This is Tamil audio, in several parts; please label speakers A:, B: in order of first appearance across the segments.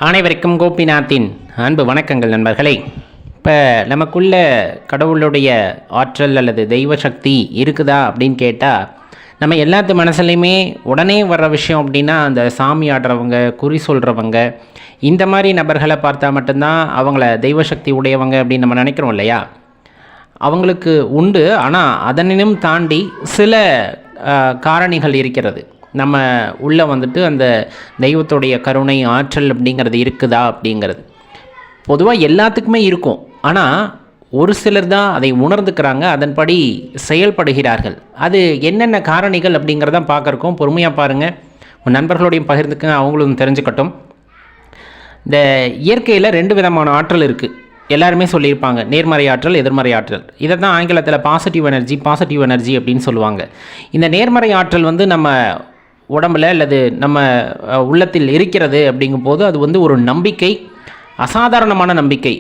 A: அனைவருக்கும் கோபிநாத்தின் அன்பு வணக்கங்கள் நண்பர்களே. இப்போ நமக்குள்ள கடவுளுடைய ஆற்றல் அல்லது தெய்வ சக்தி இருக்குதா அப்படின்னு கேட்டால், நம்ம எல்லாத்து மனசுலையுமே உடனே வர்ற விஷயம் அப்படின்னா அந்த சாமி ஆடுறவங்க, குறி சொல்கிறவங்க, இந்த மாதிரி நபர்களை பார்த்தா மட்டும்தான் அவங்கள தெய்வ சக்தி உடையவங்க அப்படின்னு நம்ம நினைக்கிறோம் இல்லையா? அவங்களுக்கு உண்டு. ஆனால் அதனினும் தாண்டி சில காரணிகள் இருக்கிறது. நம்ம உள்ளே அந்த தெய்வத்துடைய கருணை ஆற்றல் அப்படிங்கிறது இருக்குதா அப்படிங்கிறது பொதுவாக எல்லாத்துக்குமே இருக்கும். ஆனால் ஒரு சிலர் தான் அதை உணர்ந்துக்கிறாங்க, அதன்படி செயல்படுகிறார்கள். அது என்னென்ன காரணிகள் அப்படிங்கிறதான் பார்க்குறக்கும். பொறுமையாக பாருங்கள், உன் நண்பர்களோடையும் பகிர்ந்துக்க, அவங்களும் தெரிஞ்சுக்கட்டும். இந்த இயற்கையில் 2 விதமான ஆற்றல் இருக்குது. எல்லாருமே சொல்லியிருப்பாங்க, நேர்மறை ஆற்றல், எதிர்மறை ஆற்றல். இதை தான் ஆங்கிலத்தில் பாசிட்டிவ் எனர்ஜி அப்படின்னு சொல்லுவாங்க. இந்த நேர்மறை ஆற்றல் நம்ம உடம்பில் அல்லது நம்ம உள்ளத்தில் இருக்கிறது அப்படிங்கும்போது அது ஒரு நம்பிக்கை, அசாதாரணமான நம்பிக்கை.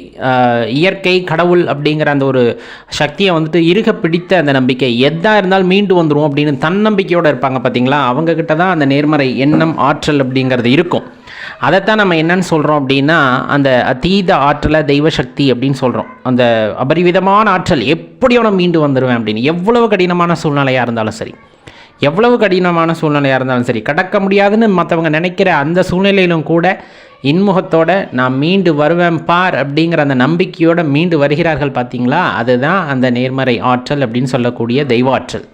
A: இயற்கை, கடவுள் அப்படிங்கிற அந்த ஒரு சக்தியை இறுக பிடித்த அந்த நம்பிக்கை, எதாக இருந்தாலும் மீண்டு வந்துடும் அப்படின்னு தன்னம்பிக்கையோடு இருப்பாங்க பார்த்தீங்களா? அவங்கக்கிட்ட தான் அந்த நேர்மறை எண்ணம், ஆற்றல் அப்படிங்கிறது இருக்கும். அதைத்தான் நம்ம என்னன்னு சொல்கிறோம் அப்படின்னா, அந்த அதீத ஆற்றலை தெய்வ சக்தி அப்படின்னு சொல்கிறோம். அந்த அபரிவிதமான ஆற்றல், எப்படியோட மீண்டு வந்துடுவேன் அப்படின்னு. எவ்வளவு கடினமான சூழ்நிலையாக இருந்தாலும் சரி, கடக்க முடியாதுன்னு மற்றவங்க நினைக்கிற அந்த சூழ்நிலையிலும் கூட இன்முகத்தோட நான் மீண்டு வருவேன் பார் அப்படிங்கிற அந்த நம்பிக்கையோடு மீண்டு வருகிறார்கள் பார்த்தீங்களா? அதுதான் அந்த நேர்மறை ஆற்றல் அப்படின்னு சொல்லக்கூடிய தெய்வ ஆற்றல்.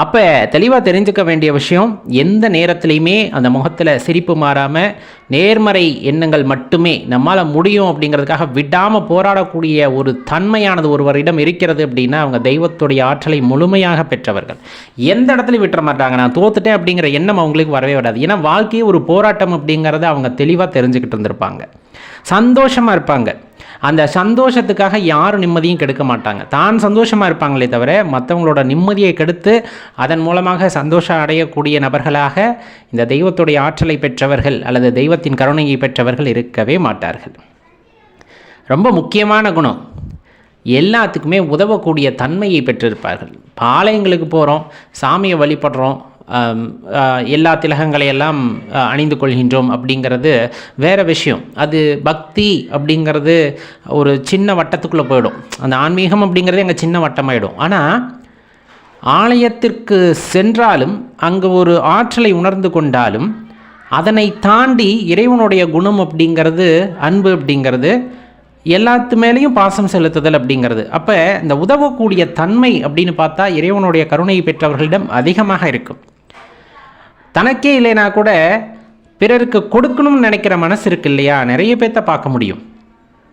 A: அப்போ தெளிவாக தெரிஞ்சுக்க வேண்டிய விஷயம், எந்த நேரத்துலையுமே அந்த முகத்தில் சிரிப்பு மாறாமல் நேர்மறை எண்ணங்கள் மட்டுமே நம்மால் முடியும் அப்படிங்கிறதுக்காக விடாமல் போராடக்கூடிய ஒரு தன்மையானது ஒருவரிடம் இருக்கிறது அப்படின்னா அவங்க தெய்வத்துடைய ஆற்றலை முழுமையாக பெற்றவர்கள். எந்த இடத்துலையும் விட்டுற மாட்டாங்க. நான் தோத்துட்டேன் அப்படிங்கிற எண்ணம் அவங்களுக்கு வரவே வராது. ஏன்னா வாழ்க்கையே ஒரு போராட்டம் அப்படிங்கிறத அவங்க தெளிவாக தெரிஞ்சுக்கிட்டு இருந்திருப்பாங்க. சந்தோஷமாக இருப்பாங்க. அந்த சந்தோஷத்துக்காக யாரும் நிம்மதியும் கெடுக்க மாட்டாங்க. தான் சந்தோஷமாக இருப்பாங்களே தவிர மற்றவங்களோட நிம்மதியை கெடுத்து அதன் மூலமாக சந்தோஷம் அடையக்கூடிய நபர்களாக இந்த தெய்வத்துடைய ஆற்றலை பெற்றவர்கள் அல்லது தெய்வத்தின் கருணையை பெற்றவர்கள் இருக்கவே மாட்டார்கள். ரொம்ப முக்கியமான குணம், எல்லாத்துக்குமே உதவக்கூடிய தன்மையை பெற்றிருப்பார்கள். ஆலயங்களுக்கு போகிறோம், சாமியை வழிபடுறோம், எல்லா திலகங்களையெல்லாம் அணிந்து கொள்கின்றோம் அப்படிங்கிறது வேறு விஷயம். அது பக்தி அப்படிங்கிறது ஒரு சின்ன வட்டத்துக்குள்ளே போயிடும். அந்த ஆன்மீகம் அப்படிங்கிறது எங்கள் சின்ன வட்டமாயிடும். ஆனால் ஆலயத்திற்கு சென்றாலும் அங்கு ஒரு ஆற்றலை உணர்ந்து கொண்டாலும் அதனை தாண்டி இறைவனுடைய குணம் அப்படிங்கிறது, அன்பு அப்படிங்கிறது, எல்லாத்து மேலேயும் பாசம் செலுத்துதல் அப்படிங்கிறது. அப்போ இந்த உதவக்கூடிய தன்மை அப்படின்னு பார்த்தா இறைவனுடைய கருணையை பெற்றவர்களிடம் அதிகமாக இருக்கும். தனக்கே இல்லைனா கூட பிறருக்கு கொடுக்கணும்னு நினைக்கிற மனசு இருக்கு இல்லையா? நிறைய பேர்த்த பார்க்க முடியும்.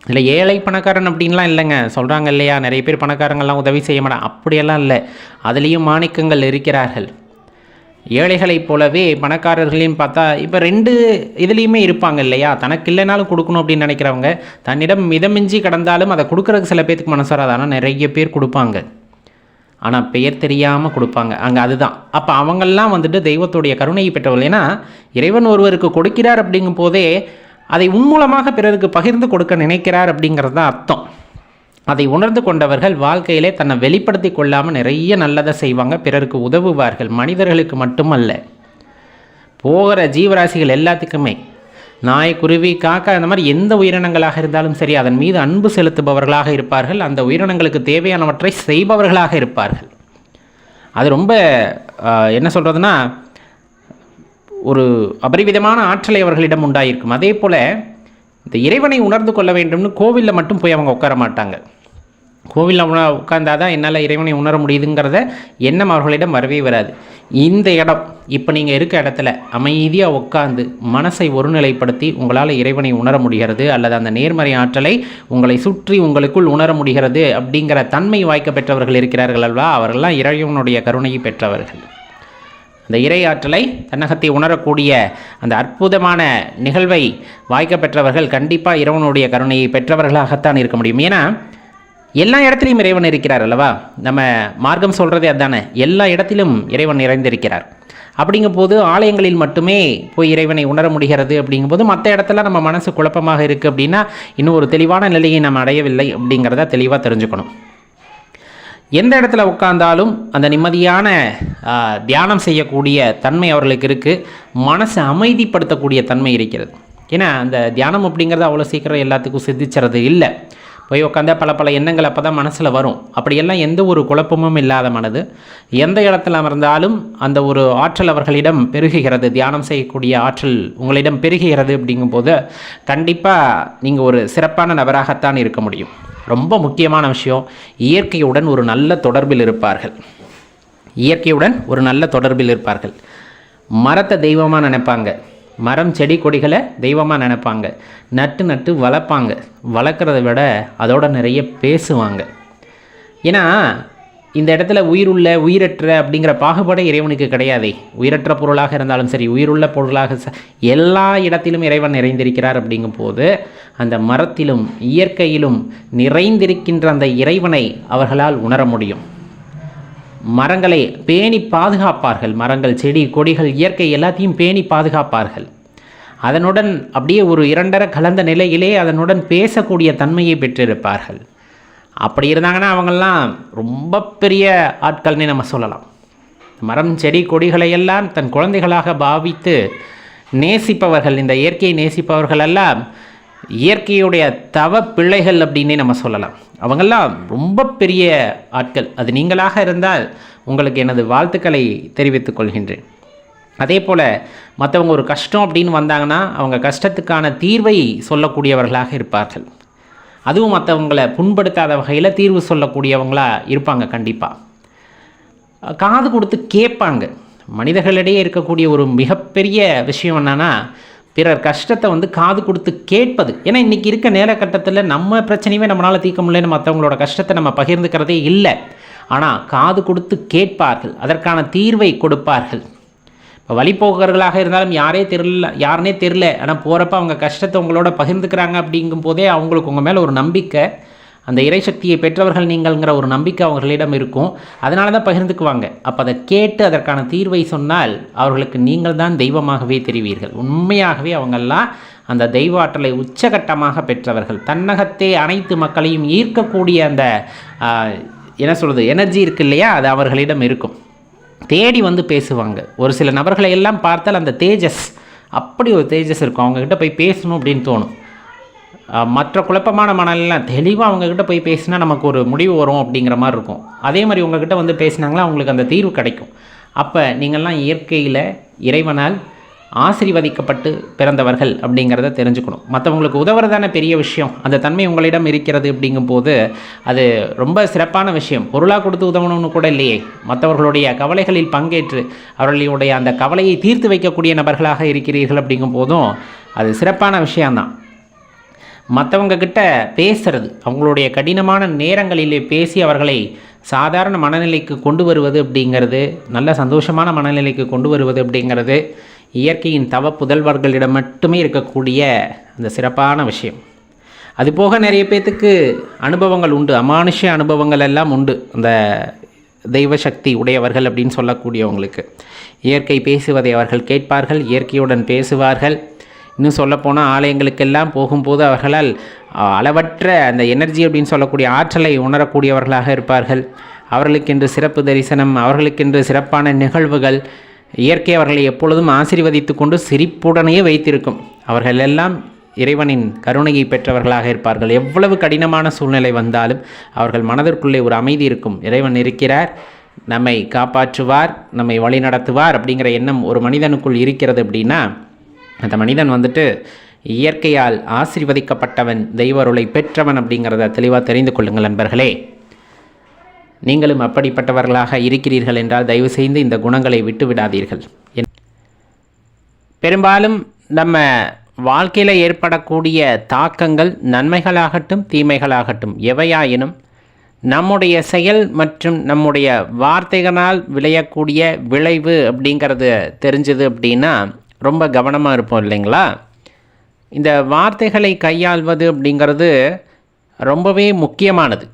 A: இல்லை ஏழை பணக்காரன் அப்படின்லாம் இல்லைங்க, சொல்கிறாங்க இல்லையா? நிறைய பேர் பணக்காரங்கள்லாம் உதவி செய்ய மாட்டாங்க, அப்படியெல்லாம் இல்லை. அதுலேயும் மாணிக்கங்கள் இருக்கிறார்கள். ஏழைகளைப் போலவே பணக்காரர்களையும் பார்த்தா இப்போ 2 இதுலேயுமே இருப்பாங்க இல்லையா? தனக்கு இல்லைனாலும் கொடுக்கணும் அப்படின்னு நினைக்கிறவங்க, தன்னிடம் மிதமிஞ்சி கடந்தாலும் அதை கொடுக்குறதுக்கு சில பேருக்கு மனசு வராது. ஆனால் நிறைய பேர் கொடுப்பாங்க, ஆனால் பெயர் தெரியாமல் கொடுப்பாங்க. அங்கே அதுதான். அப்போ அவங்கெல்லாம் தெய்வத்துடைய கருணையை பெற்றவர்கள். ஏன்னா இறைவன் ஒருவருக்கு கொடுக்கிறார் அப்படிங்கும் போதே அதை உன்மூலமாக பிறருக்கு பகிர்ந்து கொடுக்க நினைக்கிறார் அப்படிங்கிறது தான் அர்த்தம். அதை உணர்ந்து கொண்டவர்கள் வாழ்க்கையிலே தன்னை வெளிப்படுத்தி கொள்ளாமல் நிறைய நல்லதை செய்வாங்க, பிறருக்கு உதவுவார்கள். மனிதர்களுக்கு மட்டுமல்ல, போகிற ஜீவராசிகள் எல்லாத்துக்குமே, நாய், குருவி, காக்கா, இந்த மாதிரி எந்த உயிரினங்களாக இருந்தாலும் சரி, அதன் மீது அன்பு செலுத்துபவர்களாக இருப்பார்கள். அந்த உயிரினங்களுக்கு தேவையானவற்றை செய்பவர்களாக இருப்பார்கள். அது ரொம்ப என்ன சொல்கிறதுனா, ஒரு அபரிவிதமான ஆற்றலை அவர்களிடம் உண்டாயிருக்கும். அதே போல் இந்த இறைவனை உணர்ந்து கொள்ள வேண்டும்னு கோவிலில் மட்டும் போய் அவங்க உட்கார மாட்டாங்க. கோவிலில் உட்கார்ந்தாதான் என்னால் இறைவனை உணர முடியுதுங்கிறத எண்ணம் அவர்களிடம் வரவே வராது. இந்த இடம், இப்போ நீங்கள் இருக்க இடத்துல அமைதியாக உட்காந்து மனசை ஒருநிலைப்படுத்தி உங்களால் இறைவனை உணர முடிகிறது, அல்லது அந்த நேர்மறை ஆற்றலை உங்களை சுற்றி உங்களுக்குள் உணர முடிகிறது அப்படிங்கிற தன்மை வாய்க்க பெற்றவர்கள் இருக்கிறார்கள் அல்லவா? அவர்கள்லாம் இறைவனுடைய கருணையை பெற்றவர்கள். அந்த இறை ஆற்றலை தன்னகத்தை உணரக்கூடிய அந்த அற்புதமான நிகழ்வை வாய்க்க பெற்றவர்கள் கண்டிப்பாக இறைவனுடைய கருணையை பெற்றவர்களாகத்தான் இருக்க முடியும். ஏன்னா எல்லா இடத்துலையும் இறைவன் இருக்கிறார் அல்லவா? நம்ம மார்க்கம் சொல்கிறதே அதுதானே, எல்லா இடத்திலும் இறைவன் நிறைந்திருக்கிறார். அப்படிங்கும்போது ஆலயங்களில் மட்டுமே போய் இறைவனை உணர முடிகிறது. அப்படிங்கும்போது மற்ற இடத்துல நம்ம மனசு குழப்பமாக இருக்குது அப்படின்னா இன்னும் ஒரு தெளிவான நிலையை நம்ம அடையவில்லை அப்படிங்கிறத தெளிவாக தெரிஞ்சுக்கணும். எந்த இடத்துல உட்கார்ந்தாலும் அந்த நிம்மதியான தியானம் செய்யக்கூடிய தன்மை அவர்களுக்கு இருக்குது. மனசை அமைதிப்படுத்தக்கூடிய தன்மை இருக்கிறது. ஏன்னா அந்த தியானம் அப்படிங்கிறது அவ்வளோ சீக்கிரம் எல்லாத்துக்கும் சித்திச்சுறது இல்லை. போய் உட்காந்தா பல எண்ணங்கள் அப்போ தான் மனசில் வரும். அப்படியெல்லாம் எந்த ஒரு குழப்பமும் இல்லாத மனது எந்த இடத்துல அமர்ந்தாலும் அந்த ஒரு ஆற்றல் அவர்களிடம் பெருகுகிறது. தியானம் செய்யக்கூடிய ஆற்றல் உங்களிடம் பெருகுகிறது. அப்படிங்கும்போது கண்டிப்பாக நீங்கள் ஒரு சிறப்பான நபராகத்தான் இருக்க முடியும். ரொம்ப முக்கியமான விஷயம், இயற்கையுடன் ஒரு நல்ல தொடர்பில் இருப்பார்கள். இயற்கையுடன் ஒரு நல்ல தொடர்பில் இருப்பார்கள். மரத்தை தெய்வமாக நினைப்பாங்க. மரம் செடி கொடிகளை தெய்வமாக நினைப்பாங்க. நட்டு வளர்ப்பாங்க. வளர்க்குறத விட அதோட நிறைய பேசுவாங்க. ஏன்னா இந்த இடத்துல உயிருள்ள உயிரற்ற அப்படிங்கிற பாகுபாடே இறைவனுக்கு கிடையாதே. உயிரற்ற பொருளாக இருந்தாலும் சரி, உயிருள்ள பொருளாக எல்லா இடத்திலும் இறைவன் நிறைந்திருக்கிறார். அப்படிங்கும் போது அந்த மரத்திலும் இயற்கையிலும் நிறைந்திருக்கின்ற அந்த இறைவனை அவர்களால் உணர முடியும். மரங்களை பேணி பாதுகாப்பார்கள். மரங்கள் செடி கொடிகள் இயற்கை எல்லாத்தையும் பேணி பாதுகாப்பார்கள். அதனுடன் அப்படியே ஒரு இரண்டரை கலந்த நிலையிலே அதனுடன் பேசக்கூடிய தன்மையை பெற்றிருப்பார்கள். அப்படி இருந்தாங்கன்னா அவங்கெல்லாம் ரொம்ப பெரிய ஆட்கள்னே நம்ம சொல்லலாம். மரம் செடி கொடிகளையெல்லாம் தன் குழந்தைகளாக பாவித்து நேசிப்பவர்கள், இந்த இயற்கையை நேசிப்பவர்கள் எல்லாம் இயற்கையுடைய தவ பிள்ளைகள் அப்படின்னே நம்ம சொல்லலாம். அவங்கெல்லாம் ரொம்ப பெரிய ஆட்கள். அது நீங்களாக இருந்தால் உங்களுக்கு எனது வாழ்த்துக்களை தெரிவித்துக் கொள்கின்றேன். அதே போல் மற்றவங்க ஒரு கஷ்டம் அப்படின்னு வந்தாங்கன்னா அவங்க கஷ்டத்துக்கான தீர்வை சொல்லக்கூடியவர்களாக இருப்பார்கள். அதுவும் மற்றவங்களை புண்படுத்தாத வகையில் தீர்வு சொல்லக்கூடியவங்களாக இருப்பாங்க. கண்டிப்பாக காது கொடுத்து கேட்பாங்க. மனிதர்களிடையே இருக்கக்கூடிய ஒரு மிகப்பெரிய விஷயம் என்னென்னா, பிறர் கஷ்டத்தை காது கொடுத்து கேட்பது. ஏன்னா இன்றைக்கி இருக்க நேரக்கட்டத்தில் நம்ம பிரச்சனையுமே நம்மளால் தீர்க்க முடியலன்னு மற்றவங்களோட கஷ்டத்தை நம்ம பகிர்ந்துக்கிறதே இல்லை. ஆனால் காது கொடுத்து கேட்பார்கள், அதற்கான தீர்வை கொடுப்பார்கள். இப்போ வழிபோக்கர்களாக இருந்தாலும் யாருனே தெரில, ஆனால் போகிறப்ப அவங்க கஷ்டத்தை உங்களோட பகிர்ந்துக்கிறாங்க. அப்படிங்கும் போதே அவங்களுக்கு உங்கள் மேலே ஒரு நம்பிக்கை, அந்த இறைசக்தியை பெற்றவர்கள் நீங்கள்ங்கிற ஒரு நம்பிக்கை அவர்களிடம் இருக்கும். அதனால தான் பகிர்ந்துக்குவாங்க. அப்போ அதை கேட்டு அதற்கான தீர்வை சொன்னால் அவர்களுக்கு நீங்கள் தான் தெய்வமாகவே தெரிவீர்கள். உண்மையாகவே அவங்கெல்லாம் அந்த தெய்வ ஆற்றலை உச்சகட்டமாக பெற்றவர்கள். தன்னகத்தே அனைத்து மக்களையும் ஈர்க்கக்கூடிய அந்த என்ன சொல்கிறது எனர்ஜி இருக்கு இல்லையா, அது அவர்களிடம் இருக்கும். தேடி வந்து பேசுவாங்க. ஒரு சில நபர்களை எல்லாம் பார்த்தால் அந்த தேஜஸ், அப்படி ஒரு தேஜஸ் இருக்கும். அவங்கக்கிட்ட போய் பேசணும் அப்படின்னு தோணும். மற்ற குழப்பமான மனநிலாம் தெளிவாக அவங்கக்கிட்ட போய் பேசினா நமக்கு ஒரு முடிவு வரும் அப்படிங்கிற மாதிரி இருக்கும். அதே மாதிரி உங்கள்கிட்ட வந்து பேசினாங்களா அவங்களுக்கு அந்த தீர்வு கிடைக்கும். அப்போ நீங்கள்லாம் இயற்கையில் இறைவனால் ஆசீர்வதிக்கப்பட்டு பிறந்தவர்கள் அப்படிங்கிறத தெரிஞ்சுக்கணும். மற்றவங்களுக்கு உதவுறதான பெரிய விஷயம், அந்த தன்மை உங்களிடம் இருக்கிறது. அப்படிங்கும்போது அது ரொம்ப சிறப்பான விஷயம். பொருளாக கொடுத்து உதவணும்னு கூட இல்லையே, மற்றவர்களுடைய கவலைகளில் பங்கேற்று அவர்களுடைய அந்த கவலையை தீர்த்து வைக்கக்கூடிய நபர்களாக இருக்கிறீர்கள். அப்படிங்கும் போதும் அது சிறப்பான விஷயம்தான். மற்றவங்க கிட்ட பேசுறது, அவங்களுடைய கடினமான நேரங்களிலே பேசி அவர்களை சாதாரண மனநிலைக்கு கொண்டு வருவது அப்படிங்கிறது, நல்ல சந்தோஷமான மனநிலைக்கு கொண்டு வருவது அப்படிங்கிறது இயற்கையின் தவ புதல்வர்களிடம் மட்டுமே இருக்கக்கூடிய அந்த சிறப்பான விஷயம். அதுபோக நிறைய பேர்த்துக்கு அனுபவங்கள் உண்டு, அமானுஷ அனுபவங்கள் எல்லாம் உண்டு. அந்த தெய்வ சக்தி உடையவர்கள் அப்படின்னு சொல்லக்கூடியவங்களுக்கு இயற்கை பேசுவதை அவர்கள் கேட்பார்கள், இயற்கையுடன் பேசுவார்கள். இன்னும் சொல்லப்போனால் ஆலயங்களுக்கெல்லாம் போகும்போது அவர்களால் அளவற்ற அந்த எனர்ஜி அப்படின்னு சொல்லக்கூடிய ஆற்றலை உணரக்கூடியவர்களாக இருப்பார்கள். அவர்களுக்கென்று சிறப்பு தரிசனம், அவர்களுக்கென்று சிறப்பான நிகழ்வுகள், இயற்கை அவர்களை எப்பொழுதும் ஆசீர்வதித்து கொண்டு சிரிப்புடனே வைத்திருக்கும். அவர்கள் எல்லாம் இறைவனின் கருணையை பெற்றவர்களாக இருப்பார்கள். எவ்வளவு கடினமான சூழ்நிலை வந்தாலும் அவர்கள் மனதிற்குள்ளே ஒரு அமைதி இருக்கும். இறைவன் இருக்கிறார், நம்மை காப்பாற்றுவார், நம்மை வழி நடத்துவார் அப்படிங்கிற எண்ணம் ஒரு மனிதனுக்குள் இருக்கிறது. அப்படின்னா அந்த மனிதன் இயற்கையால் ஆசீர்வதிக்கப்பட்டவன், தெய்வ அருளை பெற்றவன் அப்படிங்கிறத தெளிவாக தெரிந்து கொள்ளுங்கள் நண்பர்களே. நீங்களும் அப்படிப்பட்டவர்களாக இருக்கிறீர்கள் என்றால் தயவு செய்து இந்த குணங்களை விட்டு விடாதீர்கள். பெரும்பாலும் நம்ம வாழ்க்கையில் ஏற்படக்கூடிய தாக்கங்கள் நன்மைகளாகட்டும் தீமைகளாகட்டும் எவையாயினும் நம்முடைய செயல் மற்றும் நம்முடைய வார்த்தைகளால் விளையக்கூடிய விளைவு அப்படிங்கிறது தெரிஞ்சது அப்படின்னா ரொம்ப கவனமாக இருப்போம் இல்லைங்களா. இந்த வார்த்தைகளை கையாள்வது அப்படிங்கிறது ரொம்பவே முக்கியமானது.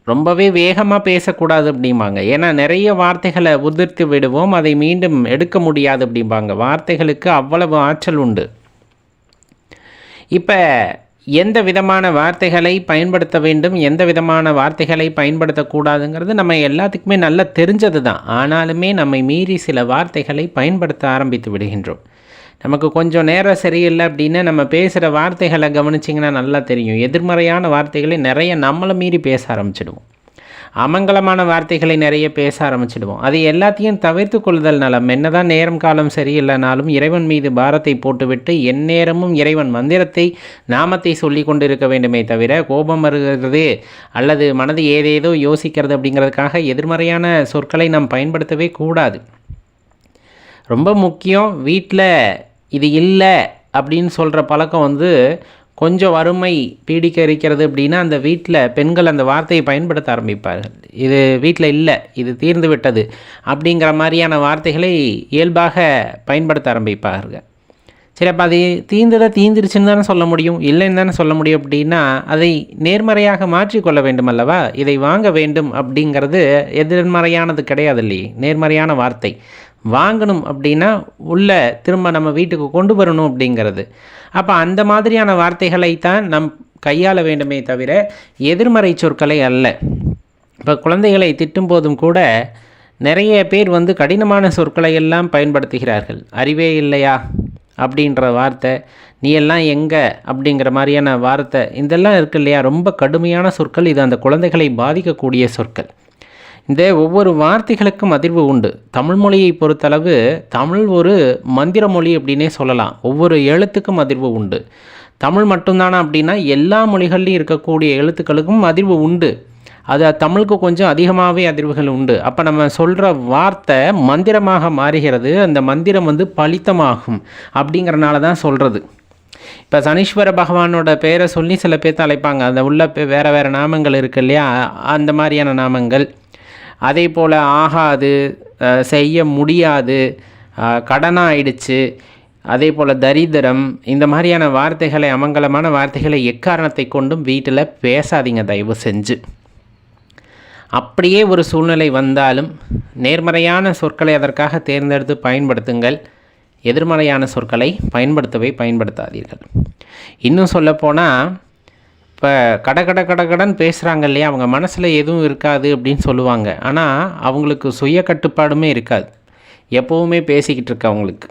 A: ரொம்பவே வேகமாக பேசக்கூடாது அப்படிம்பாங்க. ஏன்னா நிறைய வார்த்தைகளை உதிர்த்து விடுவோம், அதை மீண்டும் எடுக்க முடியாது அப்படிம்பாங்க. வார்த்தைகளுக்கு அவ்வளவு ஆற்றல் உண்டு. இப்போ எந்த விதமான வார்த்தைகளை பயன்படுத்த வேண்டும், எந்த விதமான வார்த்தைகளை பயன்படுத்தக்கூடாதுங்கிறது நம்ம எல்லாத்துக்குமே நல்லா தெரிஞ்சது தான். ஆனாலுமே நம்மை மீறி சில வார்த்தைகளை பயன்படுத்த ஆரம்பித்து விடுகின்றோம். நமக்கு கொஞ்சம் நேரம் சரியில்லை அப்படின்னா நம்ம பேசுகிற வார்த்தைகளை கவனிச்சிங்கன்னா நல்லா தெரியும். எதிர்மறையான வார்த்தைகளை நிறைய நம்மளை மீறி பேச ஆரம்பிச்சிடுவோம். அமங்கலமான வார்த்தைகளை நிறைய பேச ஆரம்பிச்சிடுவோம். அது எல்லாத்தையும் தவிர்த்து கொள்ளுதல் நலம். என்னதான் நேரம் காலம் சரியில்லைனாலும் இறைவன் மீது பாரத்தை போட்டுவிட்டு எந்நேரமும் இறைவன் மந்திரத்தை நாமத்தை சொல்லி கொண்டு இருக்க வேண்டுமே தவிர கோபம் வருகிறது அல்லது மனது ஏதேதோ யோசிக்கிறது அப்படிங்கிறதுக்காக எதிர்மறையான சொற்களை நாம் பயன்படுத்தவே கூடாது. ரொம்ப முக்கியம். வீட்டில் இது இல்லை அப்படின்னு சொல்கிற பழக்கம் கொஞ்சம் வறுமை பீடிக்க இருக்கிறது அப்படின்னா அந்த வீட்டில் பெண்கள் அந்த வார்த்தையை பயன்படுத்த ஆரம்பிப்பார்கள். இது வீட்டில் இல்லை, இது தீர்ந்து விட்டது அப்படிங்கிற மாதிரியான வார்த்தைகளை இயல்பாக பயன்படுத்த ஆரம்பிப்பார்கள். சரி, அப்போ அது தீந்துருச்சுன்னு தானே சொல்ல முடியும், இல்லைன்னு தானே சொல்ல முடியும். அப்படின்னா அதை நேர்மறையாக மாற்றிக்கொள்ள வேண்டும் அல்லவா? இதை வாங்க வேண்டும் அப்படிங்கிறது எதிர்மறையானது கிடையாது இல்லையே, நேர்மறையான வார்த்தை. வாங்கணும் அப்படின்னா உள்ள திரும்ப நம்ம வீட்டுக்கு கொண்டு வரணும் அப்படிங்கிறது. அப்போ அந்த மாதிரியான வார்த்தைகளைத்தான் நம் கையாள வேண்டுமே தவிர எதிர்மறை சொற்களை அல்ல. இப்போ குழந்தைகளை திட்டும் போதும் கூட நிறைய பேர் கடினமான சொற்களை எல்லாம் பயன்படுத்துகிறார்கள். அறிவே இல்லையா அப்படின்ற வார்த்தை, நீ எல்லாம் எங்கே அப்படிங்கிற மாதிரியான வார்த்தை, இதெல்லாம் இருக்கு இல்லையா, ரொம்ப கடுமையான சொற்கள். இது அந்த குழந்தைகளை பாதிக்கக்கூடிய சொற்கள். இந்த ஒவ்வொரு வார்த்தைகளுக்கும் அதிர்வு உண்டு. தமிழ் மொழியை பொறுத்தளவு தமிழ் ஒரு மந்திர மொழி அப்படின்னே சொல்லலாம். ஒவ்வொரு எழுத்துக்கும் அதிர்வு உண்டு. தமிழ் மட்டும்தானா அப்படின்னா எல்லா மொழிகள்லையும் இருக்கக்கூடிய எழுத்துக்களுக்கும் அதிர்வு உண்டு. அது தமிழுக்கு கொஞ்சம் அதிகமாகவே அதிர்வுகள் உண்டு. அப்போ நம்ம சொல்கிற வார்த்தை மந்திரமாக மாறுகிறது. அந்த மந்திரம் பலித்தமாகும் அப்படிங்கிறனால தான் சொல்கிறது. இப்போ சனீஸ்வர பகவானோட பேரை சொல்லி சில பேர்த்த அழைப்பாங்க. அந்த உள்ள வேறு வேறு நாமங்கள் இருக்குது இல்லையா, அந்த மாதிரியான நாமங்கள். அதே போல் ஆகாது, செய்ய முடியாது, கடனாயிடுச்சு, அதே போல் தரித்திரம், இந்த மாதிரியான வார்த்தைகளை, அமங்கலமான வார்த்தைகளை எக்காரணத்தை கொண்டும் வீட்டில் பேசாதீங்க தயவு செஞ்சு. அப்படியே ஒரு சூழ்நிலை வந்தாலும் நேர்மறையான சொற்களை அதற்காக தேர்ந்தெடுத்து பயன்படுத்துங்கள். எதிர்மறையான சொற்களை பயன்படுத்தாதீர்கள். இன்னும் சொல்லப்போனால் இப்போ கடன் பேசுகிறாங்க இல்லையா, அவங்க மனசில் எதுவும் இருக்காது அப்படின்னு சொல்லுவாங்க. ஆனால் அவங்களுக்கு சுய கட்டுப்பாடுமே இருக்காது. எப்போவுமே பேசிக்கிட்டு இருக்க அவங்களுக்கு.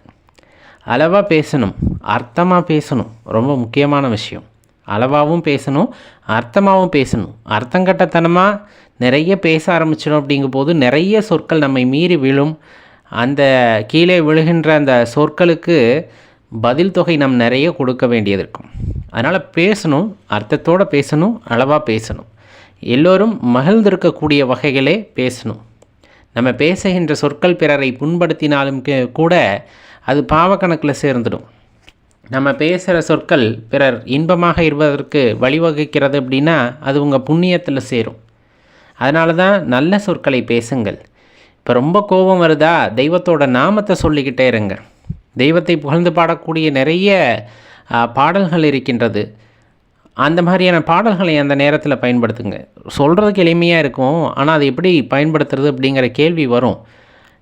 A: அளவாக பேசணும், அர்த்தமாக பேசணும். ரொம்ப முக்கியமான விஷயம். அளவாகவும் பேசணும், அர்த்தமாகவும் பேசணும். அர்த்தங்கட்டத்தனமாக நிறைய பேச ஆரம்பிச்சிடும். அப்படிங்கும் போது நிறைய சொற்கள் நம்மை மீறி விழும். அந்த கீழே விழுகின்ற அந்த சொற்களுக்கு பதில் தொகை நம்ம நிறைய கொடுக்க வேண்டியது இருக்கும். அதனால் பேசணும், அர்த்தத்தோடு பேசணும், அளவாக பேசணும். எல்லோரும் மகிழ்ந்திருக்கக்கூடிய வகைகளே பேசணும். நம்ம பேசுகின்ற சொற்கள் பிறரை புண்படுத்தினாலும் கூட அது பாவக்கணக்கில் சேர்ந்துடும். நம்ம பேசுகிற சொற்கள் பிறர் இன்பமாக இருப்பதற்கு வழிவகுக்கிறது அப்படின்னா அது உங்கள் புண்ணியத்தில் சேரும். அதனால தான் நல்ல சொற்களை பேசுங்கள். இப்போ ரொம்ப கோபம் வருதா, தெய்வத்தோட நாமத்தை சொல்லிக்கிட்டே இருங்க. தெய்வத்தை புகழ்ந்து பாடக்கூடிய நிறைய பாடல்கள் இருக்கின்றது. அந்த மாதிரியான பாடல்களை அந்த நேரத்தில் பயன்படுத்துங்க. சொல்கிறதுக்கு எளிமையாக இருக்கும், ஆனால் அதை எப்படி பயன்படுத்துறது அப்படிங்கிற கேள்வி வரும்.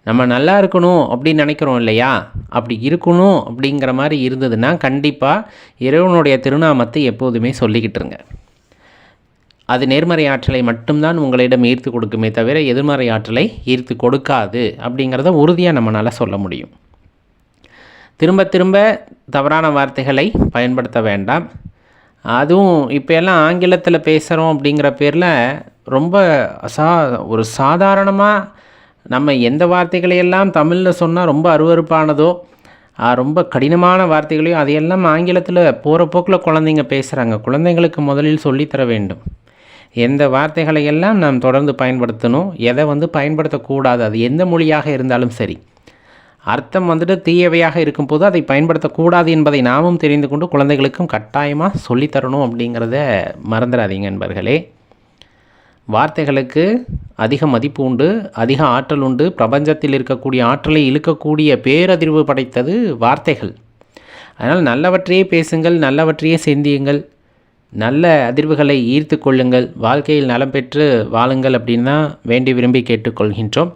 A: நம்ம நல்லா இருக்கணும் அப்படின்னு நினைக்கிறோம் இல்லையா, அப்படி இருக்கணும் அப்படிங்கிற மாதிரி இருந்ததுன்னா கண்டிப்பாக இறைவனுடைய திருநாமத்தை எப்போதுமே சொல்லிக்கிட்டுருங்க. அது நேர்மறை ஆற்றலை மட்டும்தான் உங்களிடம் ஈர்த்து கொடுக்குமே தவிர எதிர்மறை ஆற்றலை ஈர்த்து கொடுக்காது அப்படிங்கிறத உறுதியாக நம்மளால் சொல்ல முடியும். திரும்ப திரும்ப தவறான வார்த்தைகளை பயன்படுத்த வேண்டாம். அதுவும் இப்போ எல்லாம் ஆங்கிலத்தில் பேசுகிறோம் அப்படிங்கிற பேரில் ரொம்ப ஒரு சாதாரணமாக நம்ம எந்த வார்த்தைகளையெல்லாம் தமிழில் சொன்னால் ரொம்ப அருவருப்பானதோ, ரொம்ப கடினமான வார்த்தைகளையும் அதையெல்லாம் ஆங்கிலத்தில் போகிற போக்கில் குழந்தைங்க பேசுகிறாங்க. குழந்தைங்களுக்கு முதலில் சொல்லித்தர வேண்டும். எந்த வார்த்தைகளையெல்லாம் நாம் தொடர்ந்து பயன்படுத்தணும், எதை பயன்படுத்தக்கூடாது. அது எந்த மொழியாக இருந்தாலும் சரி. அர்த்தம் தீயவையாக இருக்கும்போது அதை பயன்படுத்தக்கூடாது என்பதை நாமும் தெரிந்து கொண்டு குழந்தைகளுக்கும் கட்டாயமாக சொல்லித்தரணும் அப்படிங்கிறத மறந்துடாதீங்க நண்பர்களே. வார்த்தைகளுக்கு அதிக மதிப்பு உண்டு, அதிக ஆற்றல் உண்டு. பிரபஞ்சத்தில் இருக்கக்கூடிய ஆற்றலை இழுக்கக்கூடிய பேரதிர்வு படைத்தது வார்த்தைகள். அதனால் நல்லவற்றையே பேசுங்கள், நல்லவற்றையே சிந்தியுங்கள், நல்ல அதிர்வுகளை ஈர்த்து கொள்ளுங்கள், வாழ்க்கையில் நலம் பெற்று வாழுங்கள் அப்படின்னு தான் வேண்டி விரும்பி கேட்டுக்கொள்கின்றோம்.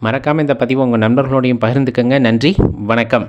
A: மறக்காமல் இந்த பதிவு உங்கள் நண்பர்களோடையும் பகிர்ந்துக்கங்க. நன்றி, வணக்கம்.